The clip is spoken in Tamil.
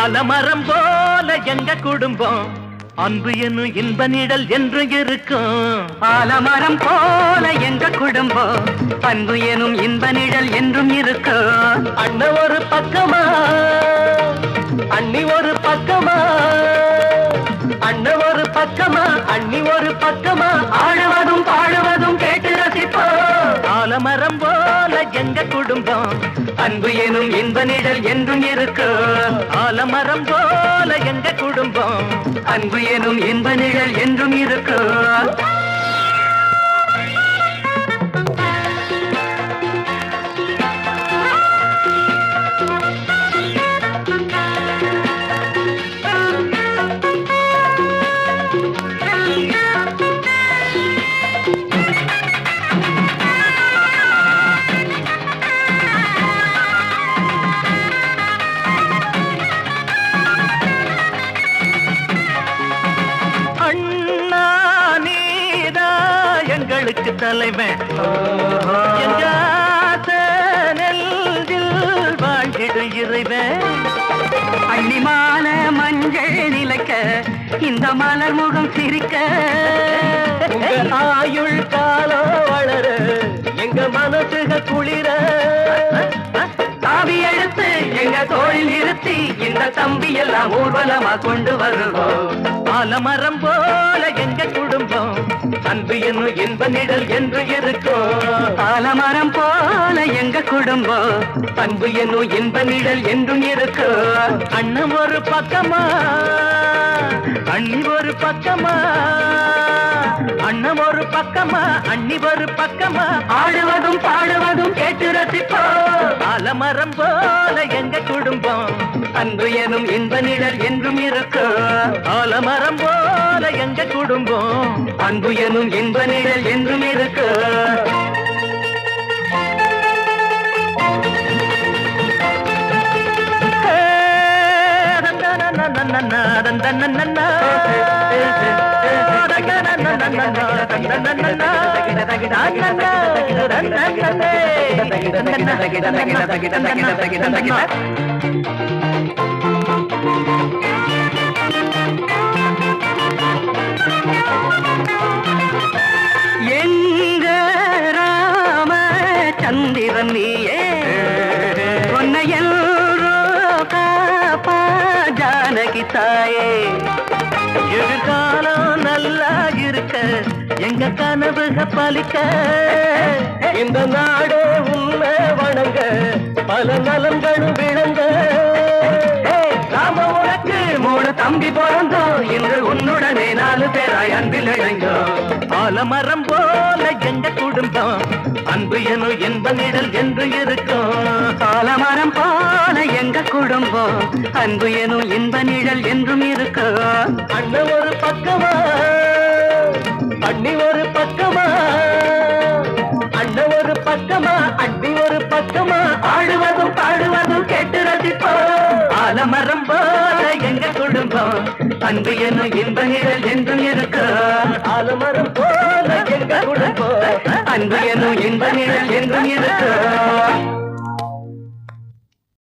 ஆலமரம் போல எங்க குடும்பம் அன்பு என்னும் இன்ப நிழல் என்று இருக்கும். ஆலமரம் போல எங்க குடும்பம் அன்பு எனும் இன்ப நிழல் என்றும் இருக்கும். அண்ணன் ஒரு பக்கமா அண்ணி ஒரு பக்கமா, அண்ணன் ஒரு பக்கமா அண்ணி ஒரு பக்கமா, ஆடுவதும் பாடுவதும் கேட்டு ரசிப்போம். ஆலமரம் போல எங்க குடும்பம் அன்பு எனும் இன்ப நிழல் என்றும் இருக்கும். ஆலமரம் போல எங்க குடும்பம் அன்பு எனும் இன்ப நிழல் என்றும் இருக்கும். எங்களுக்கு தலைவன் எங்க நெஞ்சில் வாழ்ந்திடு இறைவன். அள்ளி மாலை மஞ்சள் நிலைக்க இந்த மலர் முகம் சிரிக்க, ஆயுள் காலம் வளர எங்க மனசுக குளிர, தாவி எடுத்து எங்க தோளில் நிறுத்தி இந்த தம்பி எல்லாம் ஊர்வலமா கொண்டு வருவோம். ஆலமரம் போல எங்க குடும்பம் அன்பு என்னும் இன்ப நிழல் என்று இருக்கும். ஆலமரம் போல எங்க குடும்பம் அன்பு என்னும் இன்ப நிழல் என்றும் இருக்கும். அண்ணன் ஒரு பக்கமா அண்ணி ஒரு பக்கமா, அண்ணன் ஒரு பக்கமா அண்ணி ஒரு பக்கமா, ஆடுவதும் பாடுவதும் கேட்டு ரசிப்போம். ஆலமரம் போல எங்க குடும்பம் அன்பு எனும் இன்ப நிழல் என்றும் இருக்கும். ஆலமரம் போல எங்க குடும்பம் அன்பு எனும் இன்ப நிழல் என்றும் இருக்கும். எங்க ராம சந்திரன் நீயே பொன்னையல்ரோ காப்பா ஜானகி தாயே. எதிர்காலம் நல்லா இருக்க எங்க கனவுக பலிக்க இந்த நாடு உண்மை வணங்க பல நலன்களும் விளங்க. ராம உனக்கு 3 தம்பி பிறந்தோம், இன்று உன்னுடனே 4 பேராய் அன்பில் இணைந்தோம். ஆலமரம் போல எங்க குடும்பம் அன்பு எனும் இன்ப நிழல் என்று இருக்கும். ஆலமரம் போல எங்க குடும்பம் அன்பு எனும் இன்ப நிழல் என்றும் இருக்கும். அண்ணன் ஒரு பக்கமா அண்ணி ஒரு பக்கமா, அண்ணன் ஒரு பக்கமா அண்ணி ஒரு பக்கமா, ஆடுவதும் பாடுவதும் கேட்டு ரசிப்போம். ஆலமரம் போல எங்க குடும்பம் அன்பு எனும் இன்ப நிழல் என்றும் இருக்கும். ஆலமரம் போல எங்க குடும்பம் அன்பு எனும் இன்ப நிழல் என்றும் இருக்கும்.